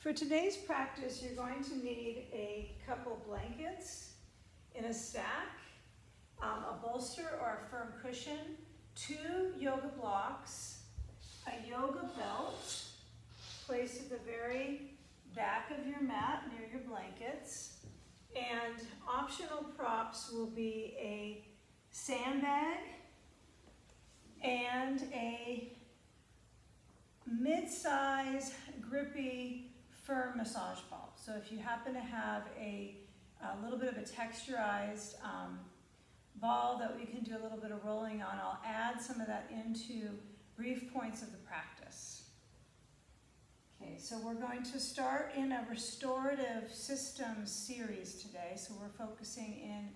For today's practice, you're going to need a couple blankets in a stack, a bolster or a firm cushion, 2 yoga blocks, a yoga belt placed at the very back of your mat near your blankets, and optional props will be a sandbag and a mid-size grippy firm massage ball. So if you happen to have a little bit of a texturized ball that we can do a little bit of rolling on, I'll add some of that into brief points of the practice. Okay, so we're going to start in a restorative systems series today. So we're focusing in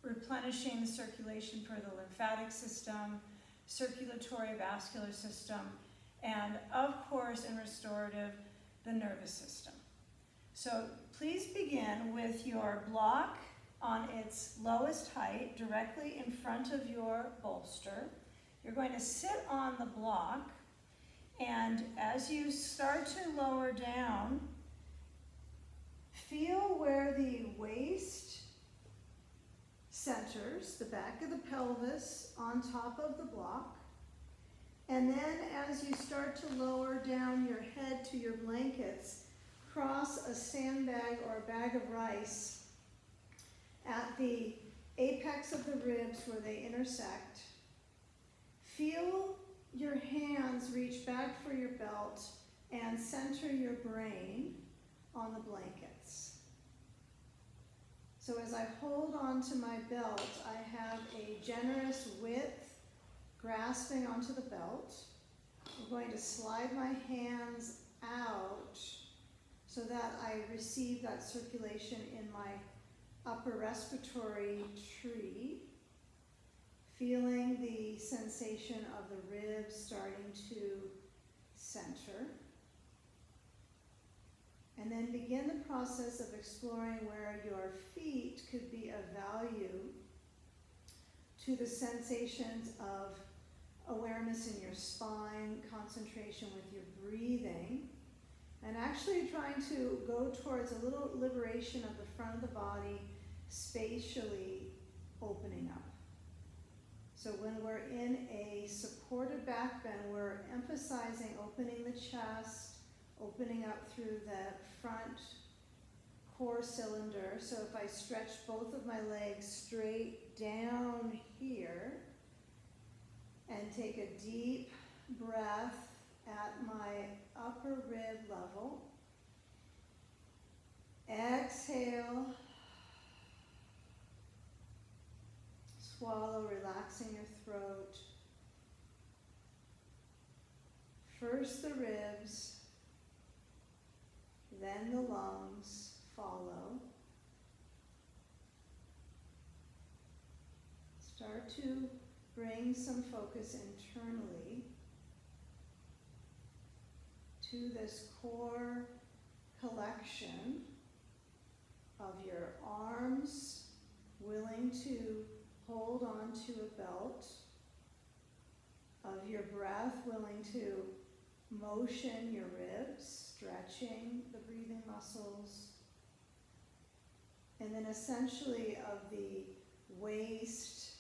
replenishing the circulation for the lymphatic system, circulatory vascular system, and of course in restorative, the nervous system. So please begin with your block on its lowest height directly in front of your bolster. You're going to sit on the block, and as you start to lower down, feel where the waist centers, the back of the pelvis on top of the block. And then as you start to lower down your head to your blankets, cross a sandbag or a bag of rice at the apex of the ribs where they intersect. Feel your hands reach back for your belt and center your brain on the blankets. So as I hold on to my belt, I have a generous width grasping onto the belt. I'm going to slide my hands out so that I receive that circulation in my upper respiratory tree, feeling the sensation of the ribs starting to center. And then begin the process of exploring where your feet could be of value to the sensations of awareness in your spine, concentration with your breathing, and actually trying to go towards a little liberation of the front of the body, spatially opening up. So when we're in a supported back bend, we're emphasizing opening the chest, opening up through the front core cylinder. So if I stretch both of my legs straight down here and take a deep breath at my upper rib level, exhale, swallow, relaxing your throat. First the ribs, then the lungs follow. Start to bring some focus internally to this core collection of your arms willing to hold on to a belt, of your breath willing to motion your ribs, stretching the breathing muscles, and then essentially of the waist,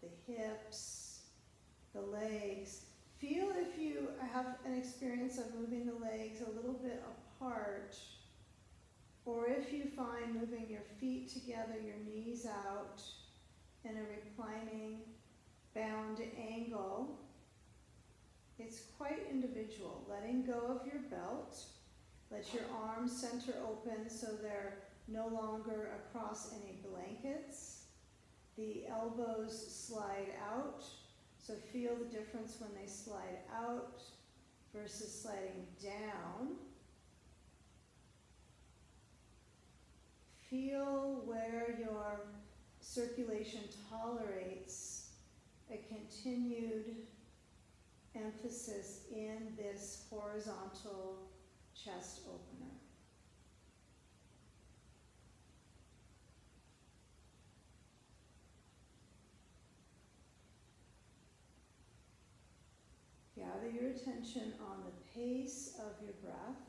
the hips, the legs. Feel if you have an experience of moving the legs a little bit apart, or if you find moving your feet together, your knees out in a reclining bound angle. It's quite individual. Letting go of your belt. Let your arms center open so they're no longer across any blankets. The elbows slide out. So feel the difference when they slide out versus sliding down. Feel where your circulation tolerates a continued emphasis in this horizontal chest opener. Gather your attention on the pace of your breath.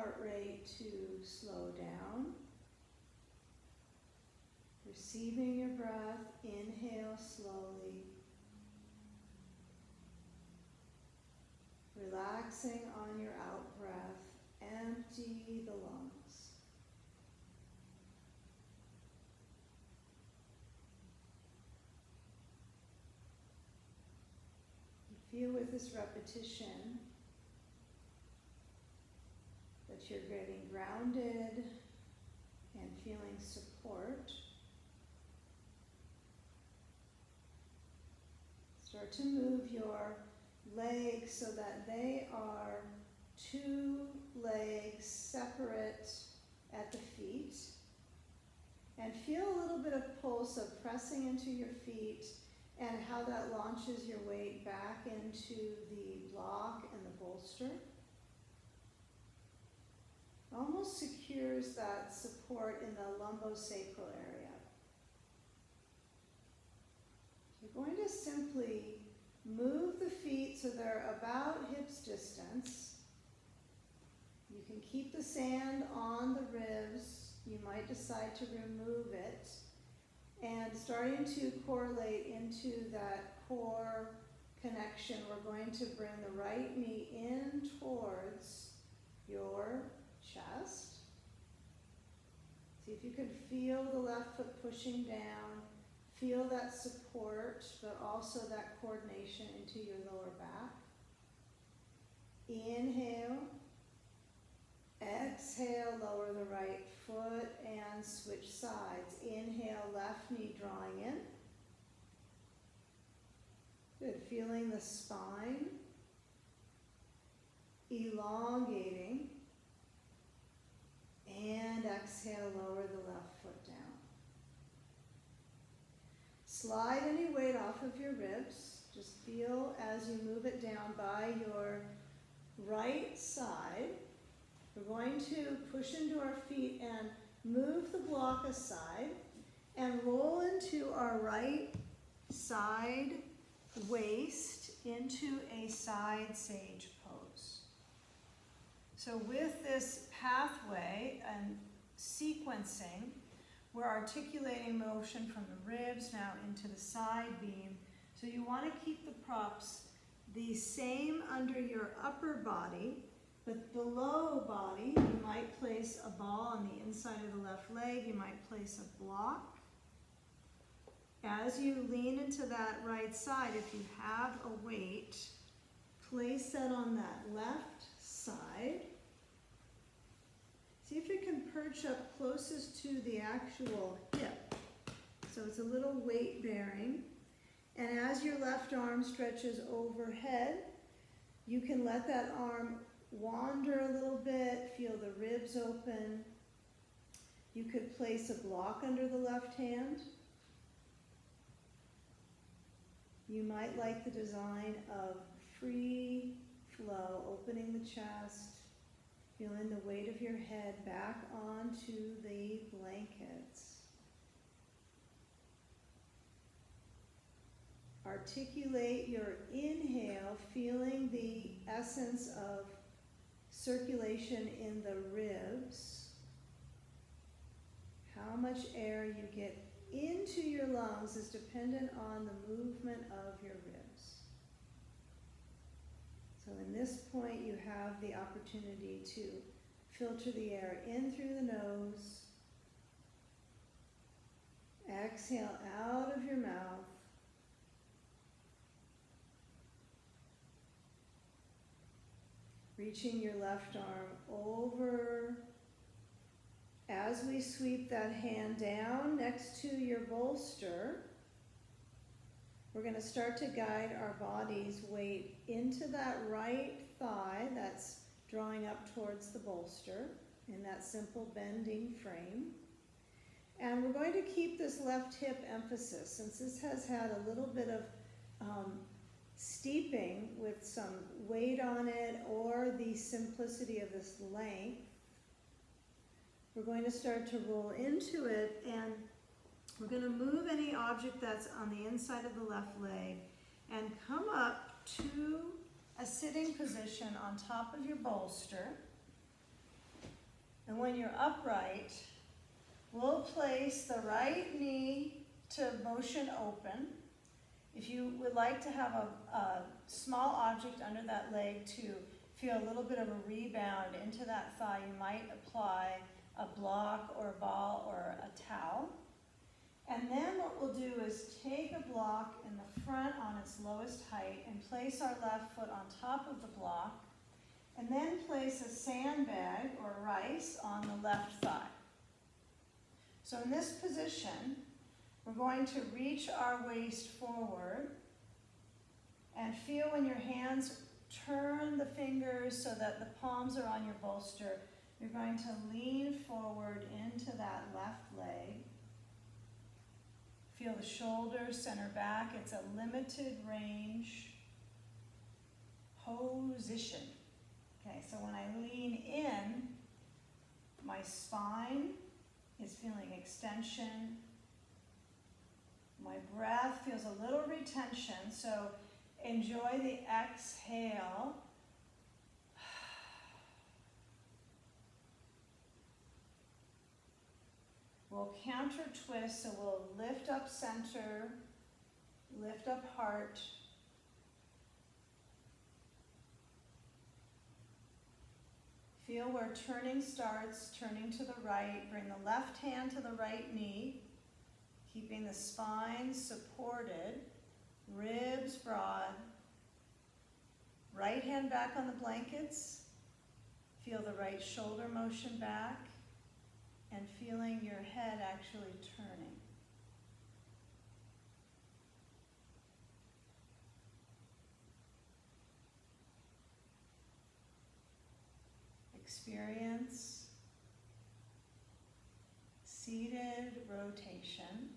heart rate to slow down. Receiving your breath, inhale slowly. Relaxing on your out breath, empty the lungs. You feel with this repetition that you're getting grounded and feeling support. Start to move your legs so that they are two legs separate at the feet. And feel a little bit of pulse of pressing into your feet and how that launches your weight back into the block and the bolster. Almost secures that support in the lumbosacral area. You're going to simply move the feet so they're about hips distance. You can keep the sand on the ribs. You might decide to remove it. And starting to correlate into that core connection, we're going to bring the right knee in towards your chest. See if you can feel the left foot pushing down. Feel that support, but also that coordination into your lower back. Inhale. Exhale, lower the right foot and switch sides. Inhale, left knee drawing in. Good, feeling the spine elongating. And exhale, lower the left foot down. Slide any weight off of your ribs. Just feel as you move it down by your right side. We're going to push into our feet and move the block aside and roll into our right side waist into a side sage pose. So with this pathway and sequencing, we're articulating motion from the ribs now into the side beam. So you want to keep the props the same under your upper body, but below body, you might place a ball on the inside of the left leg. You might place a block. As you lean into that right side, if you have a weight, place that on that left side. See if you can perch up closest to the actual hip. So it's a little weight bearing. And as your left arm stretches overhead, you can let that arm wander a little bit, feel the ribs open. You could place a block under the left hand. You might like the design of free flow, opening the chest, feeling the weight of your head back onto the blankets. Articulate your inhale, feeling the essence of circulation in the ribs. How much air you get into your lungs is dependent on the movement of your ribs. So in this point, you have the opportunity to filter the air in through the nose. Exhale out of your mouth. Reaching your left arm over. As we sweep that hand down next to your bolster, we're going to start to guide our body's weight into that right thigh that's drawing up towards the bolster in that simple bending frame. And we're going to keep this left hip emphasis since this has had a little bit of steeping with some weight on it or the simplicity of this length. We're going to start to roll into it, and we're going to move any object that's on the inside of the left leg and come up to a sitting position on top of your bolster. And when you're upright, we'll place the right knee to motion open. If you would like to have a small object under that leg to feel a little bit of a rebound into that thigh, you might apply a block or a ball or a towel. And then what we'll do is take a block in the front on its lowest height and place our left foot on top of the block, and then place a sandbag or rice on the left thigh. So in this position, we're going to reach our waist forward and feel when your hands turn the fingers so that the palms are on your bolster. You're going to lean forward into that left leg. Feel the shoulders center back. It's a limited range position. Okay, so when I lean in, my spine is feeling extension. My breath feels a little retention, so enjoy the exhale. We'll counter twist, so we'll lift up center, lift up heart. Feel where turning starts, turning to the right. Bring the left hand to the right knee, keeping the spine supported, ribs broad. Right hand back on the blankets. Feel the right shoulder motion back, and feeling your head actually turning. Experience seated rotation,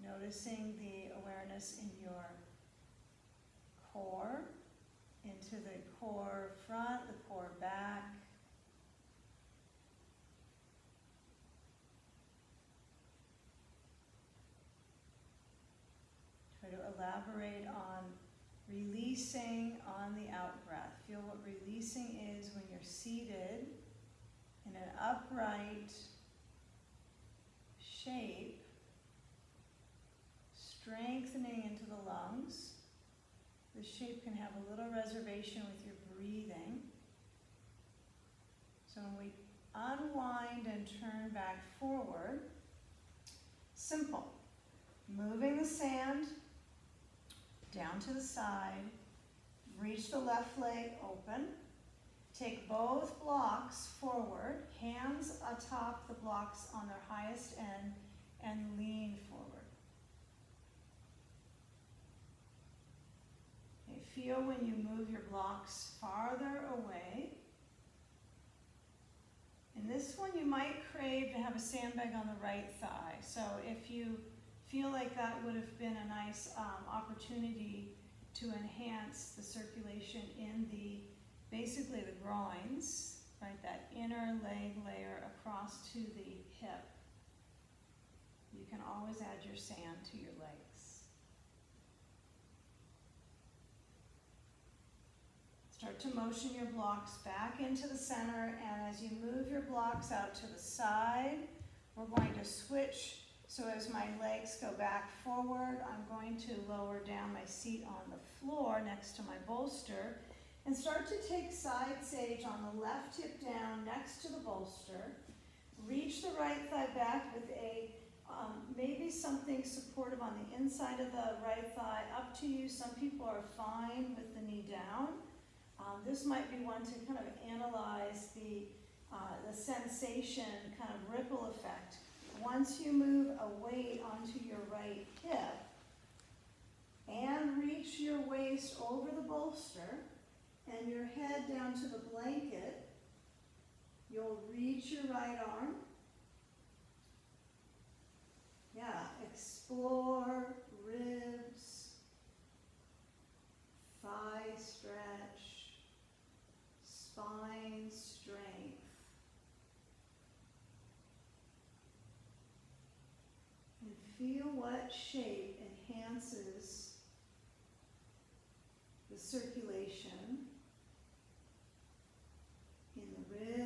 noticing the awareness in your core, into the core front, the core back. Try to elaborate on releasing on the out breath. Feel what releasing is when you're seated in an upright shape, strengthening into the lungs. This shape can have a little reservation with your breathing. So when we unwind and turn back forward, simple. Moving the sand down to the side, reach the left leg open, take both blocks forward, hands atop the blocks on their highest end, and lean forward. Okay, feel when you move your blocks farther away. In this one, you might crave to have a sandbag on the right thigh. So if you feel like that would have been a nice opportunity to enhance the circulation in basically the groins, right, that inner leg layer across to the hip. You can always add your sand to your legs. Start to motion your blocks back into the center, and as you move your blocks out to the side, we're going to switch. So as my legs go back forward, I'm going to lower down my seat on the floor next to my bolster and start to take side sage on the left hip down next to the bolster. Reach the right thigh back with maybe something supportive on the inside of the right thigh, up to you. Some people are fine with the knee down. This might be one to kind of analyze the sensation, kind of ripple effect. Once you move a weight onto your right hip and reach your waist over the bolster and your head down to the blanket, you'll reach your right arm. Yeah, explore ribs, thigh stretch, spine strength. And feel what shape enhances the circulation in the ribs,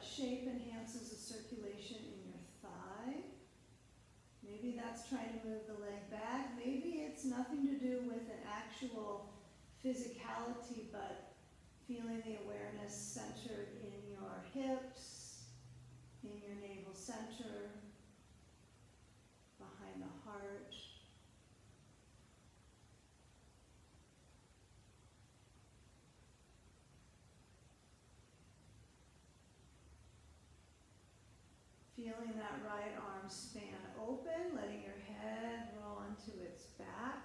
what shape enhances the circulation in your thigh? Maybe that's trying to move the leg back. Maybe it's nothing to do with an actual physicality, but feeling the awareness centered in your hips, in your navel center, behind the heart. Feeling that right arm span open, letting your head roll onto its back.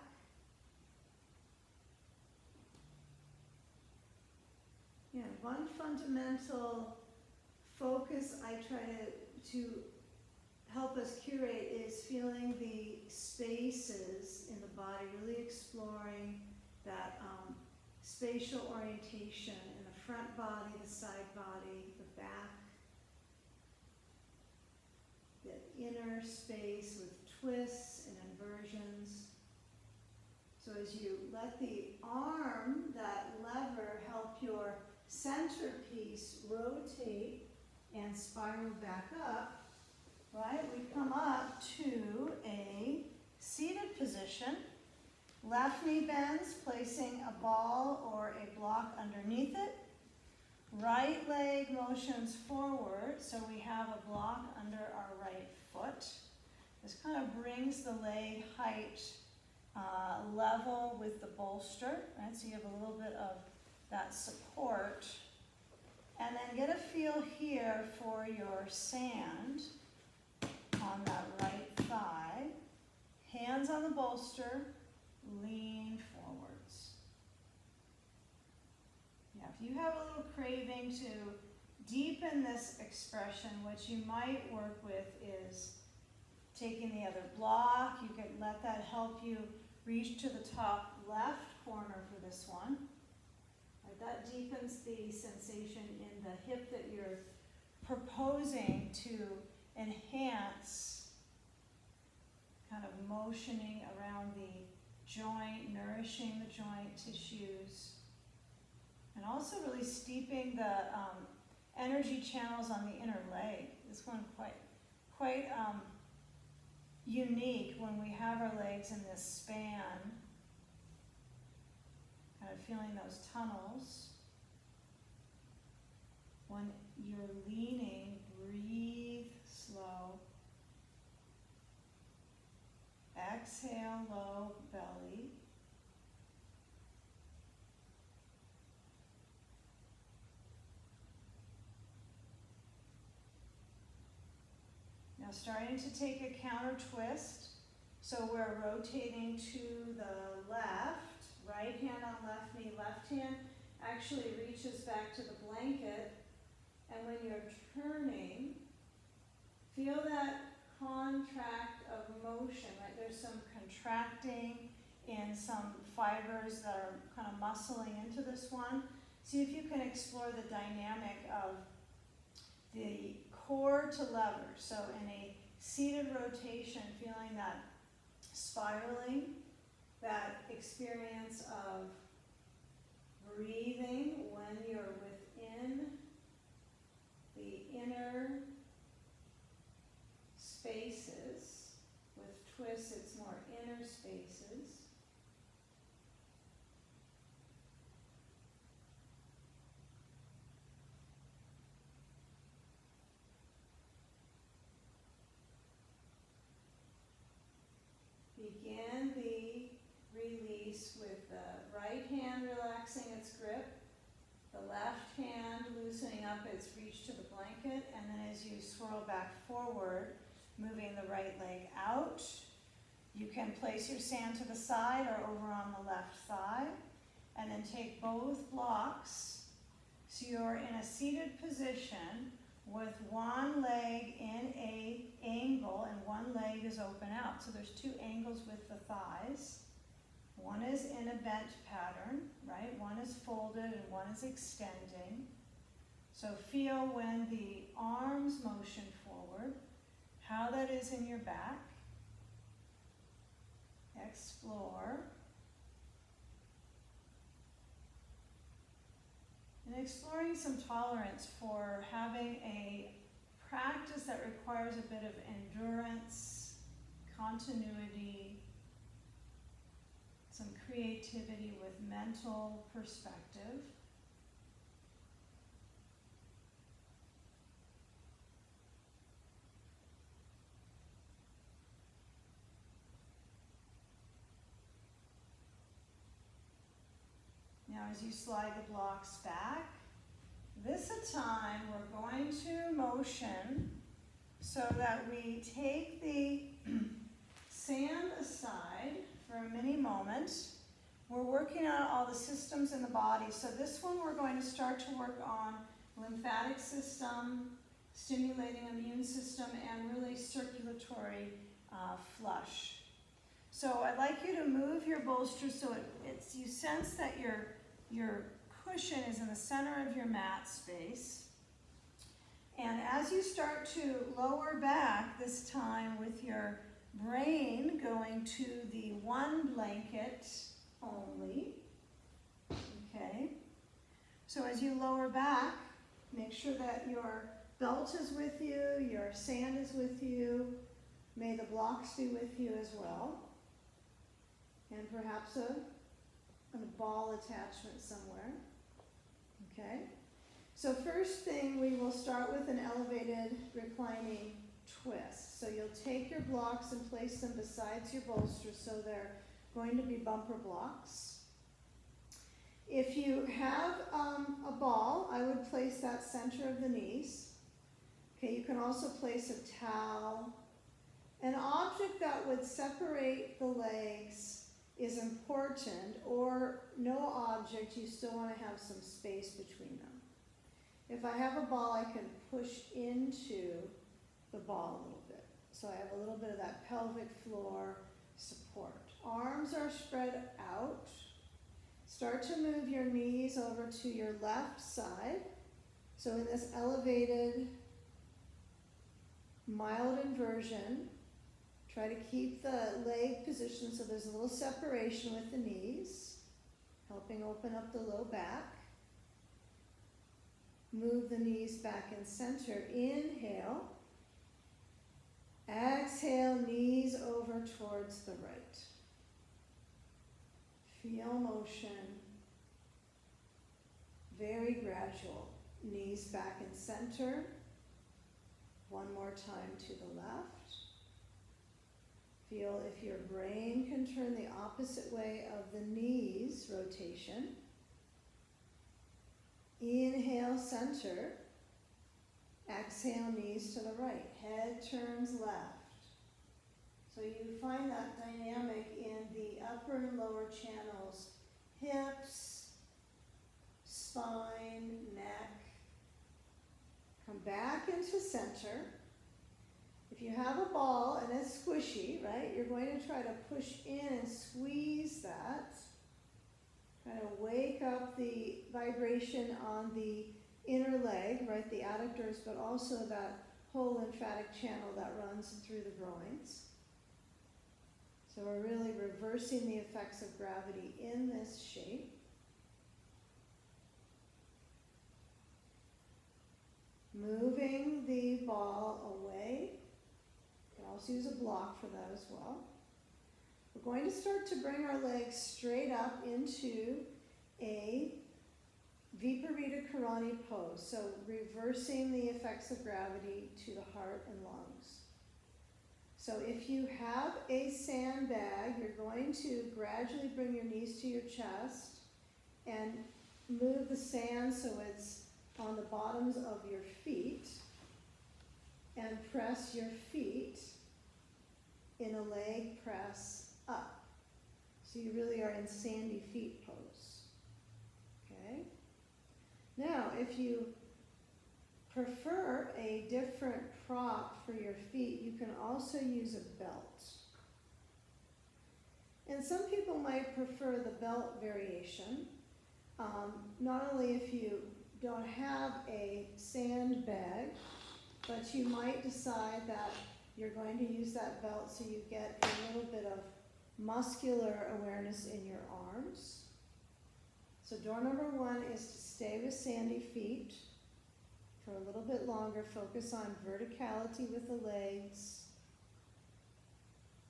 Yeah, one fundamental focus I try to help us curate is feeling the spaces in the body, really exploring that spatial orientation in the front body, the side body, the back. The inner space with twists and inversions. So as you let the arm, that lever, help your centerpiece rotate and spiral back up, right? We come up to a seated position. Left knee bends, placing a ball or a block underneath it. Right leg motions forward, so we have a block under our right foot. This kind of brings the leg height level with the bolster, right? So you have a little bit of that support. And then get a feel here for your sand on that right thigh. Hands on the bolster, lean forwards. Now, if you have a little craving to deepen this expression, what you might work with is taking the other block. You could let that help you reach to the top left corner for this one. Right, that deepens the sensation in the hip that you're proposing to enhance, kind of motioning around the joint, nourishing the joint tissues. And also really steeping the energy channels on the inner leg. This one quite unique when we have our legs in this span. Kind of feeling those tunnels. When you're leaning, breathe slow. Exhale, low belly. Now starting to take a counter twist, so we're rotating to the left, right hand on left knee, left hand actually reaches back to the blanket, and when you're turning, feel that contract of motion, right? There's some contracting in some fibers that are kind of muscling into this one. See if you can explore the dynamic of the core to lever. So in a seated rotation, feeling that spiraling, that experience of breathing when you're within the inner spaces. With twists, it's more inner spaces. Begin the release with the right hand relaxing its grip, the left hand loosening up its reach to the blanket, and then as you swirl back forward, moving the right leg out. You can place your sand to the side or over on the left thigh, and then take both blocks so you're in a seated position with one leg in a angle and one leg is open out. So there's two angles with the thighs. One is in a bent pattern, right? One is folded and one is extending. So feel when the arms motion forward, how that is in your back. Explore. And exploring some tolerance for having a practice that requires a bit of endurance, continuity, some creativity with mental perspective. Now as you slide the blocks back, this time we're going to motion so that we take the sand aside for a mini moment. We're working on all the systems in the body. So this one we're going to start to work on lymphatic system, stimulating immune system, and really circulatory flush. So I'd like you to move your bolster so you sense that your cushion is in the center of your mat space. And as you start to lower back, this time with your brain going to the one blanket only, okay? So as you lower back, make sure that your belt is with you, your sand is with you, may the blocks be with you as well, and perhaps a ball attachment somewhere, okay? So first thing, we will start with an elevated reclining twist. So you'll take your blocks and place them beside your bolster so they're going to be bumper blocks. If you have a ball, I would place that center of the knees. Okay, you can also place a towel. An object that would separate the legs is important, or no object, you still want to have some space between them. If I have a ball, I can push into the ball a little bit. So I have a little bit of that pelvic floor support. Arms are spread out. Start to move your knees over to your left side. So in this elevated, mild inversion, try to keep the leg position so there's a little separation with the knees, helping open up the low back. Move the knees back in center. Inhale. Exhale, knees over towards the right. Feel motion. Very gradual. Knees back in center. One more time to the left. Feel if your brain can turn the opposite way of the knees rotation. Inhale, center. Exhale, knees to the right. Head turns left. So you find that dynamic in the upper and lower channels. Hips, spine, neck. Come back into center. If you have a ball and it's squishy, right, you're going to try to push in and squeeze that. Try to wake up the vibration on the inner leg, right, the adductors, but also that whole lymphatic channel that runs through the groins. So we're really reversing the effects of gravity in this shape. Moving the ball away. You can also use a block for that as well. We're going to start to bring our legs straight up into a Viparita Karani pose. So reversing the effects of gravity to the heart and lungs. So if you have a sandbag, you're going to gradually bring your knees to your chest and move the sand so it's on the bottoms of your feet, and press your feet in a leg press up. So you really are in sandy feet pose. Okay? Now, if you prefer a different prop for your feet, you can also use a belt. And some people might prefer the belt variation. Not only if you don't have a sandbag, but you might decide that you're going to use that belt so you get a little bit of muscular awareness in your arms. So door number 1 is to stay with sandy feet for a little bit longer. Focus on verticality with the legs,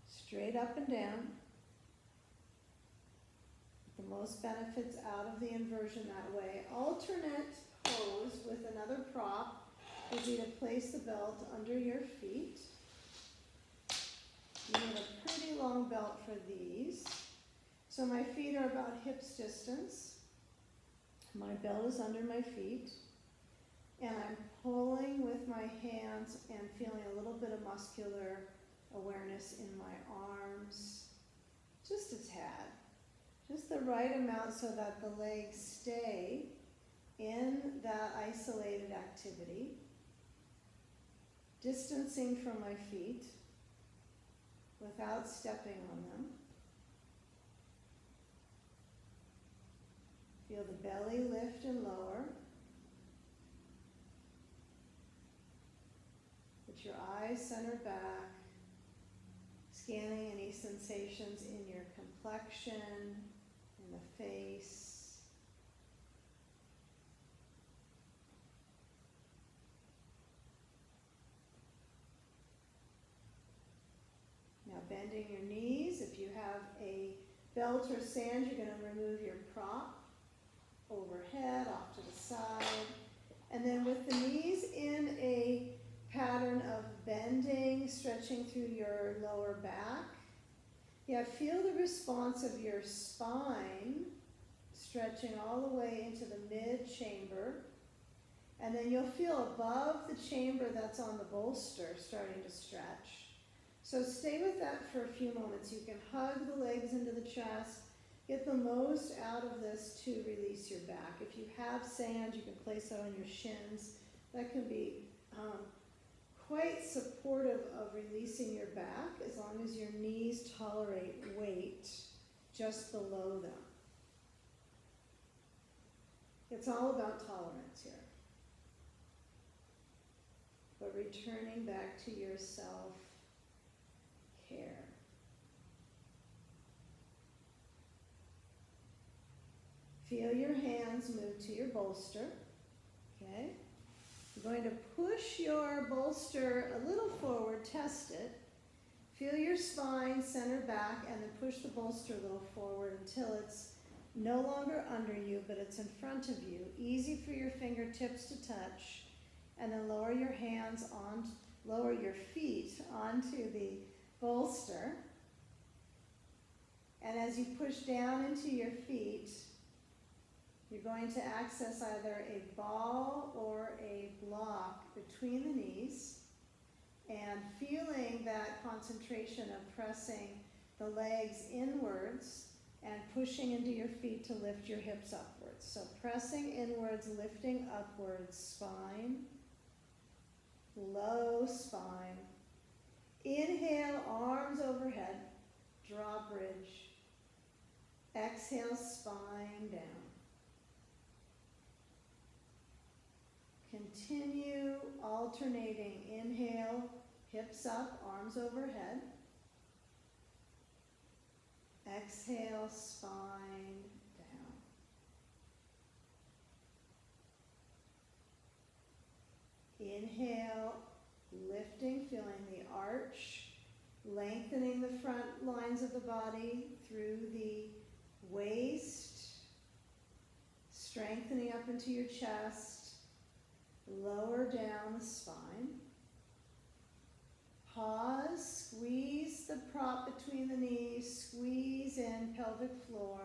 straight up and down. The most benefits out of the inversion that way. Alternate pose with another prop would be to place the belt under your feet. You need a pretty long belt for these. So my feet are about hips distance. My belt is under my feet. And I'm pulling with my hands and feeling a little bit of muscular awareness in my arms. Just a tad. Just the right amount so that the legs stay in that isolated activity. Distancing from my feet without stepping on them. Feel the belly lift and lower. Put your eyes center back, scanning any sensations in your complexion, in the face. Now bending your knees. If you have a belt or sand, you're going to remove your prop overhead, off to the side. And then with the knees in a pattern of bending, stretching through your lower back. Yeah, feel the response of your spine stretching all the way into the mid-chamber. And then you'll feel above the chamber that's on the bolster starting to stretch. So stay with that for a few moments. You can hug the legs into the chest. Get the most out of this to release your back. If you have sand, you can place it on your shins. That can be quite supportive of releasing your back as long as your knees tolerate weight just below them. It's all about tolerance here. But returning back to your self-care. Feel your hands move to your bolster, okay? You're going to push your bolster a little forward, test it. Feel your spine center back and then push the bolster a little forward until it's no longer under you, but it's in front of you. Easy for your fingertips to touch. And then lower your hands on, lower your feet onto the bolster. And as you push down into your feet, you're going to access either a ball or a block between the knees and feeling that concentration of pressing the legs inwards and pushing into your feet to lift your hips upwards. So pressing inwards, lifting upwards, spine, low spine. Inhale, arms overhead, draw bridge. Exhale, spine down. Continue alternating. Inhale, hips up, arms overhead. Exhale, spine down. Inhale, lifting, feeling the arch, lengthening the front lines of the body through the waist, strengthening up into your chest. Lower down the spine. Pause, squeeze the prop between the knees, squeeze in pelvic floor.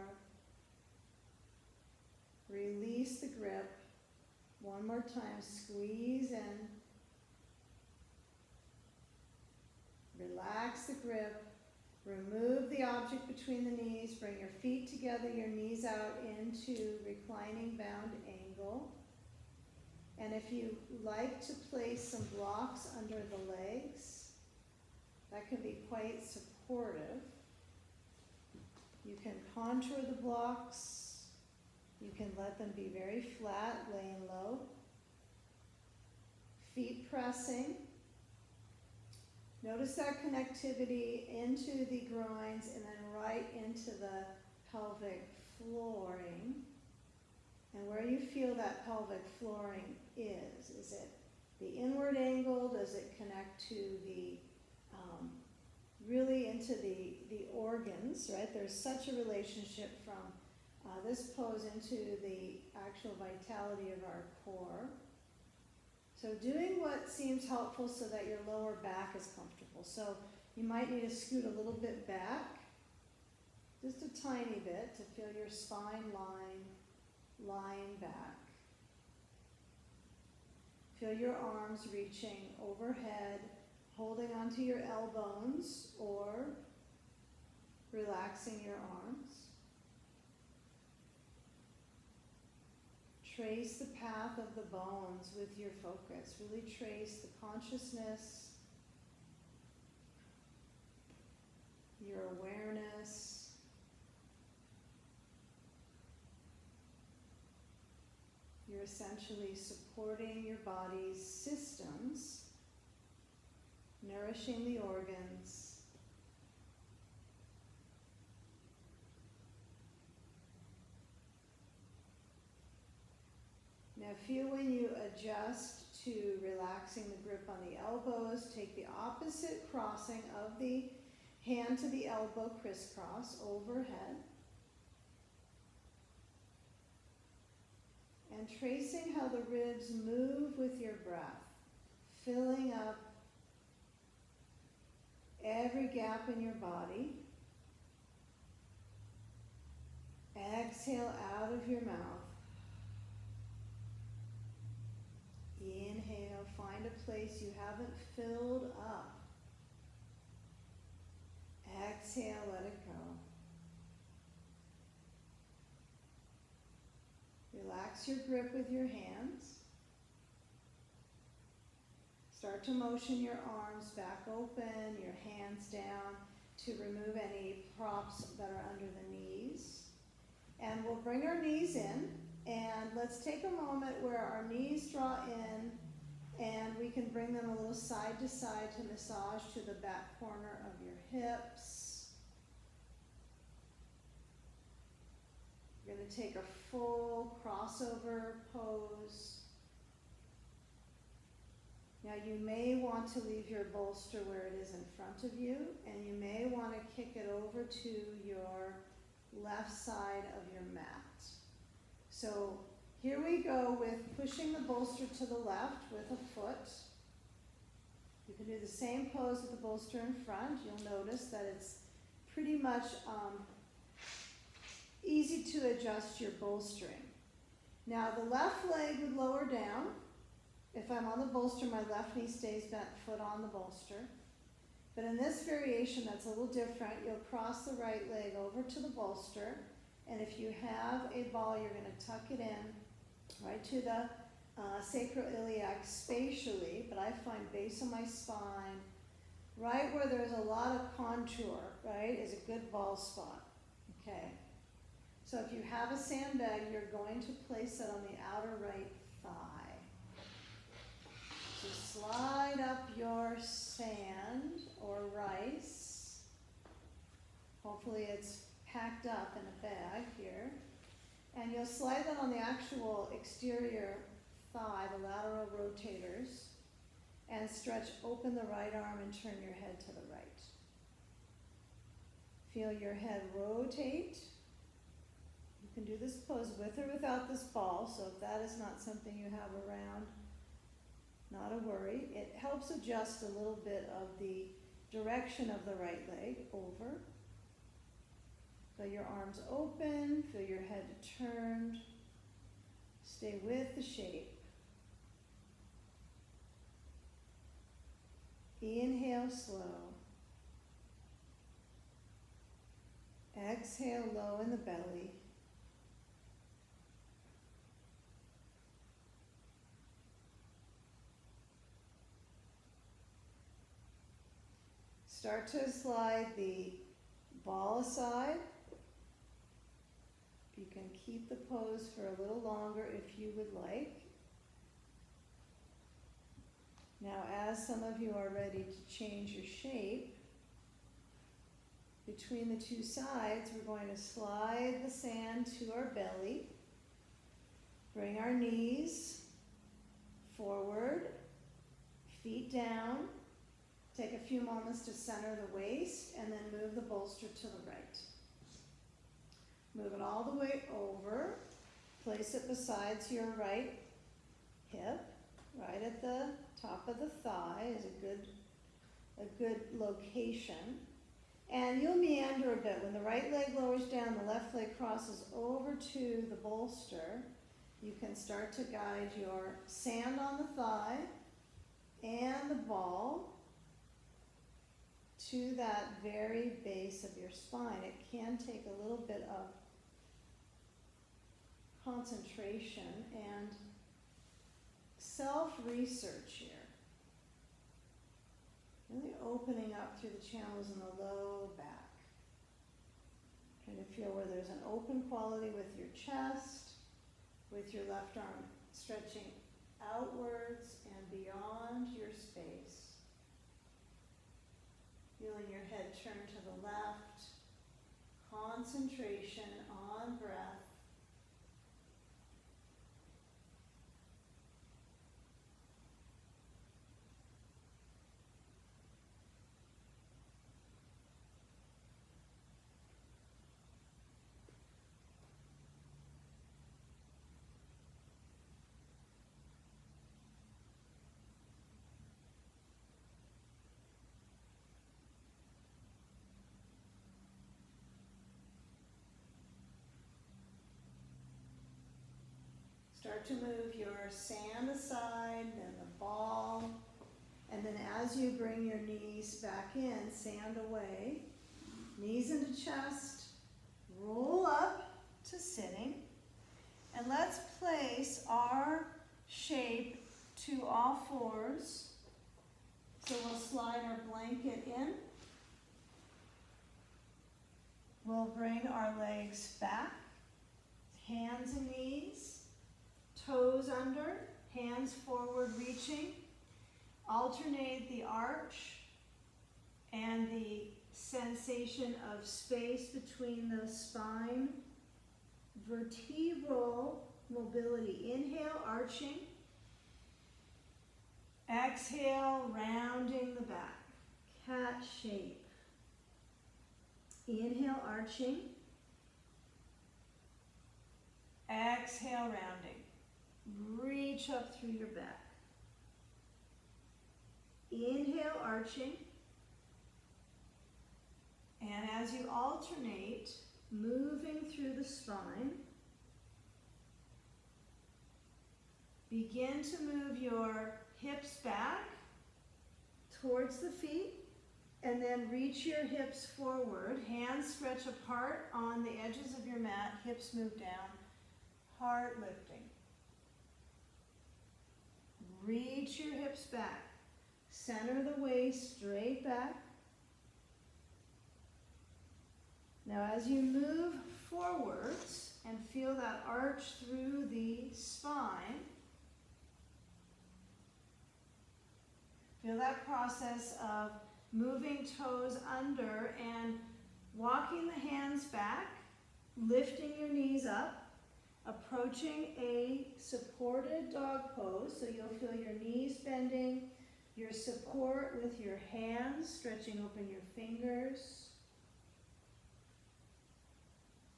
Release the grip. One more time, squeeze in. Relax the grip. Remove the object between the knees. Bring your feet together, your knees out into reclining bound angle. And if you like to place some blocks under the legs, that can be quite supportive. You can contour the blocks. You can let them be very flat, laying low. Feet pressing. Notice that connectivity into the groins and then right into the pelvic flooring. feel that pelvic flooring is? Is it the inward angle? Does it connect to the, really into the organs, right? There's such a relationship from this pose into the actual vitality of our core. So doing what seems helpful so that your lower back is comfortable. So you might need to scoot a little bit back, just a tiny bit, to feel your spine lying back. Feel your arms reaching overhead, holding onto your elbows or relaxing your arms. Trace the path of the bones with your focus. Really trace the consciousness, your awareness. You're essentially supporting your body's systems, nourishing the organs. Now feel when you adjust to relaxing the grip on the elbows, take the opposite crossing of the hand to the elbow, crisscross overhead. And tracing how the ribs move with your breath, filling up every gap in your body. Exhale out of your mouth. Inhale, find a place you haven't filled up. Exhale, let it go. Relax your grip with your hands. Start to motion your arms back open, your hands down to remove any props that are under the knees. And we'll bring our knees in, and let's take a moment where our knees draw in, and we can bring them a little side to side to massage to the back corner of your hips. We're going to take a full crossover pose. Now you may want to leave your bolster where it is in front of you, and you may want to kick it over to your left side of your mat. So here we go with pushing the bolster to the left with a foot. You can do the same pose with the bolster in front. You'll notice that it's pretty much easy to adjust your bolstering. Now the left leg would lower down. If I'm on the bolster, my left knee stays bent, foot on the bolster. But in this variation, that's a little different. You'll cross the right leg over to the bolster, and if you have a ball, you're going to tuck it in right to the sacroiliac spatially, but I find base of my spine, right where there's a lot of contour, right, is a good ball spot. Okay. So if you have a sandbag, you're going to place it on the outer right thigh. So slide up your sand or rice. Hopefully it's packed up in a bag here. And you'll slide that on the actual exterior thigh, the lateral rotators, and stretch open the right arm and turn your head to the right. Feel your head rotate. You can do this pose with or without this ball, so if that is not something you have around, not a worry. It helps adjust a little bit of the direction of the right leg over. Feel your arms open, feel your head turned. Stay with the shape. Inhale slow. Exhale low in the belly. Start to slide the ball aside. You can keep the pose for a little longer if you would like. Now, as some of you are ready to change your shape, between the two sides, we're going to slide the sand to our belly. Bring our knees forward, feet down. Take a few moments to center the waist and then move the bolster to the right. Move it all the way over. Place it beside your right hip, right at the top of the thigh is a good location. And you'll meander a bit. When the right leg lowers down, the left leg crosses over to the bolster. You can start to guide your sand on the thigh and the ball to that very base of your spine. It can take a little bit of concentration and self-research here. Really opening up through the channels in the low back. Trying to feel where there's an open quality with your chest, with your left arm stretching outwards and beyond your space. Feeling your head turn to the left. Concentration on breath. Start to move your sand aside, then the ball, and then as you bring your knees back in, sand away, knees into chest, roll up to sitting, and let's place our shape to all fours. So we'll slide our blanket in. We'll bring our legs back, hands and knees. Toes under, hands forward reaching. Alternate the arch and the sensation of space between the spine. Vertebral mobility. Inhale, arching. Exhale, rounding the back. Cat shape. Inhale, arching. Exhale, rounding. Reach up through your back. Inhale, arching. And as you alternate, moving through the spine, begin to move your hips back towards the feet, and then reach your hips forward. Hands stretch apart on the edges of your mat, hips move down, heart lifting. Reach your hips back. Center the waist straight back. Now as you move forwards and feel that arch through the spine, feel that process of moving toes under and walking the hands back, lifting your knees up, approaching a supported dog pose, so you'll feel your knees bending, your support with your hands, stretching open your fingers.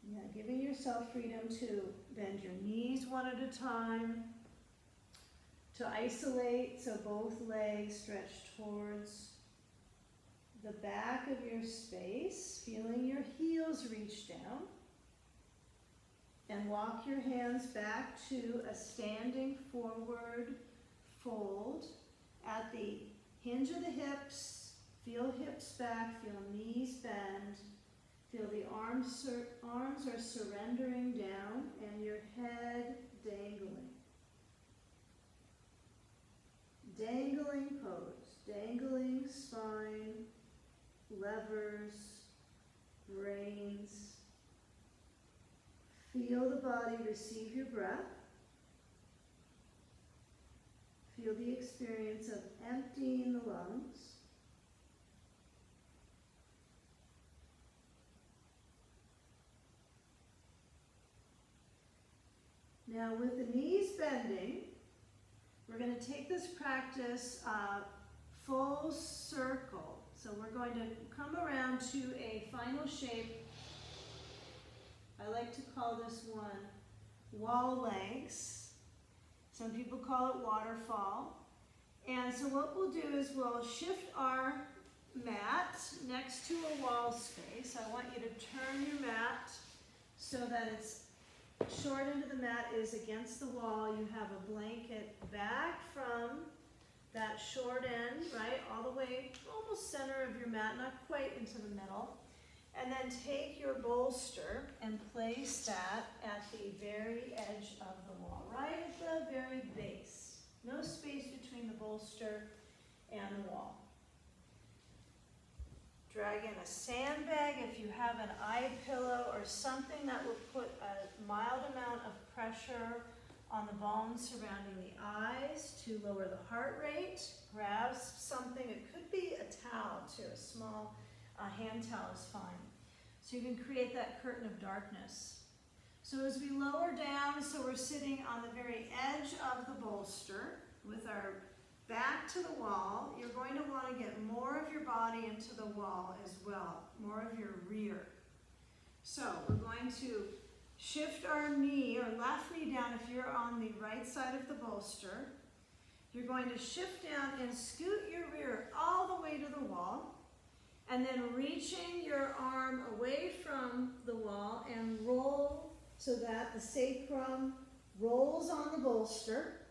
Yeah, giving yourself freedom to bend your knees one at a time, to isolate, so both legs stretch towards the back of your space, feeling your heels reach down. And walk your hands back to a standing forward fold at the hinge of the hips. Feel hips back, feel knees bend. Feel the arms are surrendering down and your head dangling. Dangling pose, dangling spine, levers, brains. Feel the body receive your breath. Feel the experience of emptying the lungs. Now with the knees bending, we're going to take this practice full circle. So we're going to come around to a final shape. I like to call this one wall legs. Some people call it waterfall. And so what we'll do is we'll shift our mat next to a wall space. I want you to turn your mat so that it's short end of the mat is against the wall. You have a blanket back from that short end, right, all the way almost center of your mat, not quite into the middle. And then take your bolster and place that at the very edge of the wall, right at the very base. No space between the bolster and the wall. Drag in a sandbag if you have an eye pillow or something that will put a mild amount of pressure on the bones surrounding the eyes to lower the heart rate. Grasp something. It could be a towel too. A small hand towel is fine. So you can create that curtain of darkness. So as we lower down, so we're sitting on the very edge of the bolster with our back to the wall. You're going to want to get more of your body into the wall as well, more of your rear. So we're going to shift our knee or left knee down if you're on the right side of the bolster. You're going to shift down and scoot your rear all the way to the wall, and then reaching your arm away from the wall and roll so that the sacrum rolls on the bolster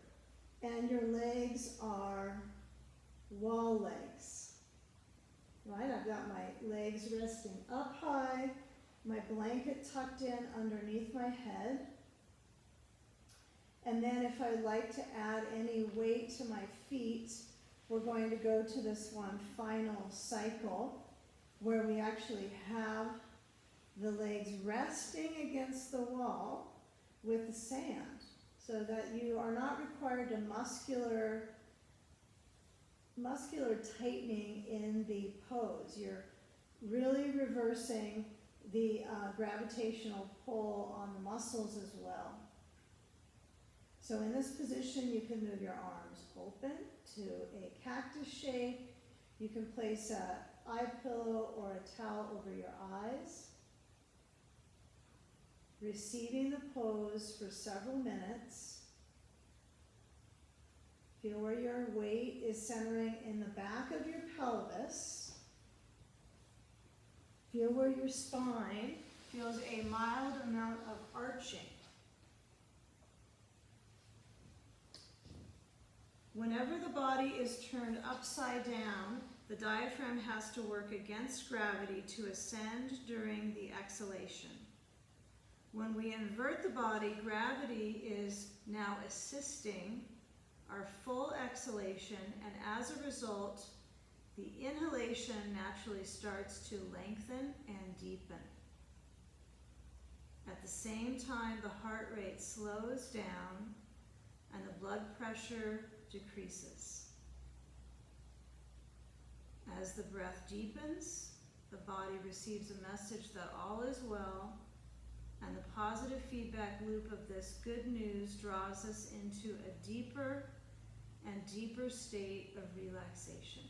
and your legs are wall legs. Right, I've got my legs resting up high, my blanket tucked in underneath my head. And then if I'd like to add any weight to my feet, we're going to go to this one final cycle where we actually have the legs resting against the wall with the sand, so that you are not required to muscular tightening in the pose. You're really reversing the gravitational pull on the muscles as well. So in this position, you can move your arms open to a cactus shape. You can place an eye pillow or a towel over your eyes. Receiving the pose for several minutes. Feel where your weight is centering in the back of your pelvis. Feel where your spine feels a mild amount of arching. Whenever the body is turned upside down, the diaphragm has to work against gravity to ascend during the exhalation. When we invert the body, gravity is now assisting our full exhalation, and as a result, the inhalation naturally starts to lengthen and deepen. At the same time, the heart rate slows down and the blood pressure decreases. As the breath deepens, the body receives a message that all is well, and the positive feedback loop of this good news draws us into a deeper and deeper state of relaxation.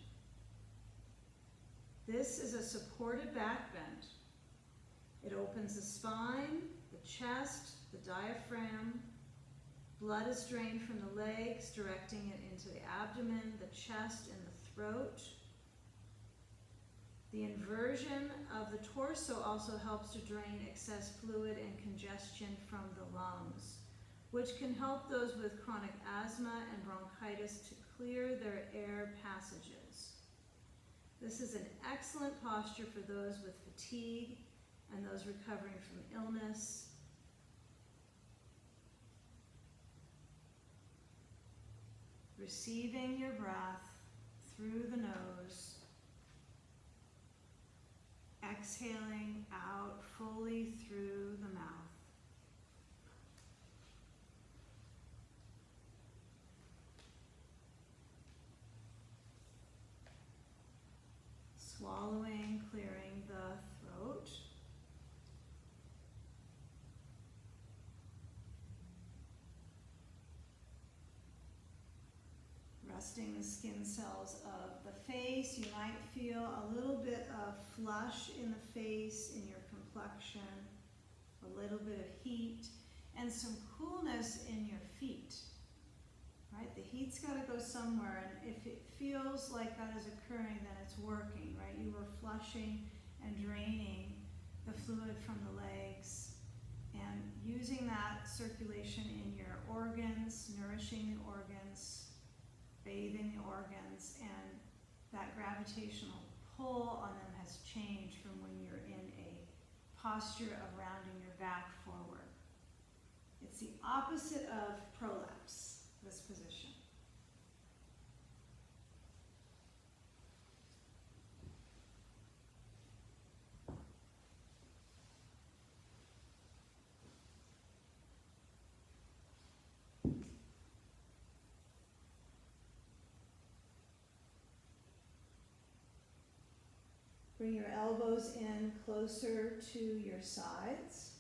This is a supported back bend. It opens the spine, the chest, the diaphragm. Blood is drained from the legs, directing it into the abdomen, the chest, and the throat. The inversion of the torso also helps to drain excess fluid and congestion from the lungs, which can help those with chronic asthma and bronchitis to clear their air passages. This is an excellent posture for those with fatigue and those recovering from illness. Receiving your breath through the nose, exhaling out fully through the mouth. Swallowing, clearing the throat. adjusting the skin cells of the face. You might feel a little bit of flush in the face, in your complexion, a little bit of heat, and some coolness in your feet. Right? The heat's got to go somewhere, and if it feels like that is occurring, then it's working, right? You were flushing and draining the fluid from the legs and using that circulation in your organs, nourishing the organs, bathing the organs, and that gravitational pull on them has changed from when you're in a posture of rounding your back forward. It's the opposite of prolapse, this position. Bring your elbows in closer to your sides.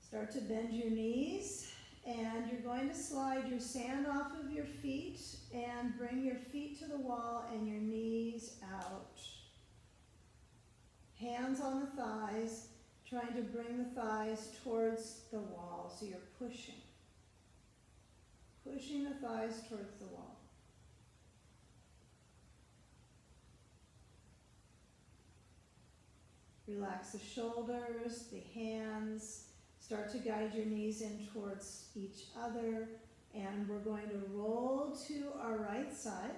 Start to bend your knees, and you're going to slide your sand off of your feet and bring your feet to the wall and your knees out. Hands on the thighs, trying to bring the thighs towards the wall, so you're pushing. Pushing the thighs towards the wall. Relax the shoulders, the hands. Start to guide your knees in towards each other. And we're going to roll to our right side.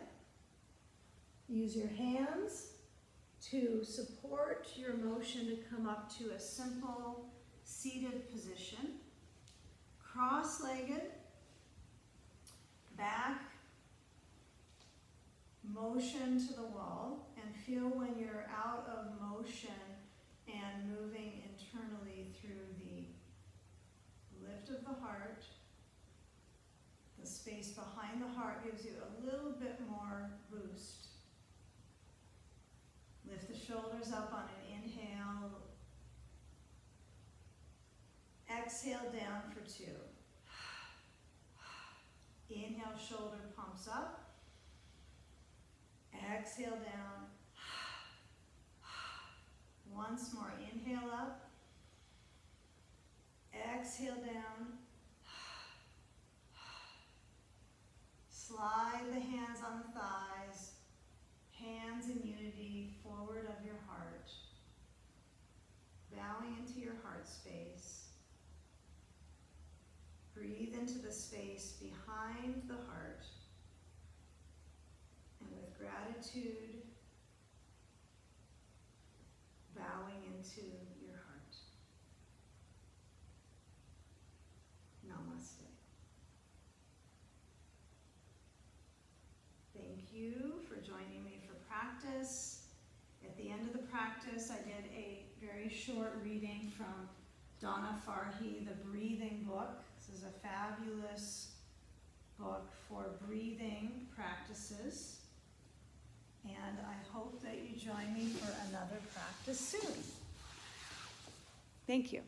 Use your hands to support your motion to come up to a simple seated position. Cross-legged, back, motion to the wall, and feel when you're out of motion and moving internally through the lift of the heart. The space behind the heart gives you a little bit more boost. Lift the shoulders up on an inhale. Exhale down for 2. Inhale, shoulder pumps up. Exhale down. Once more, inhale up. Exhale down. Slide the hands on the thighs. Hands in unity forward of your heart. Bowing into your heart space. Breathe into the space behind the heart. And with gratitude, bowing into your heart. Namaste. Thank you for joining me for practice. At the end of the practice, I did a very short reading from Donna Farhi, the breathing book. This is a fabulous book for breathing practices. And I hope that you join me for another practice soon. Thank you.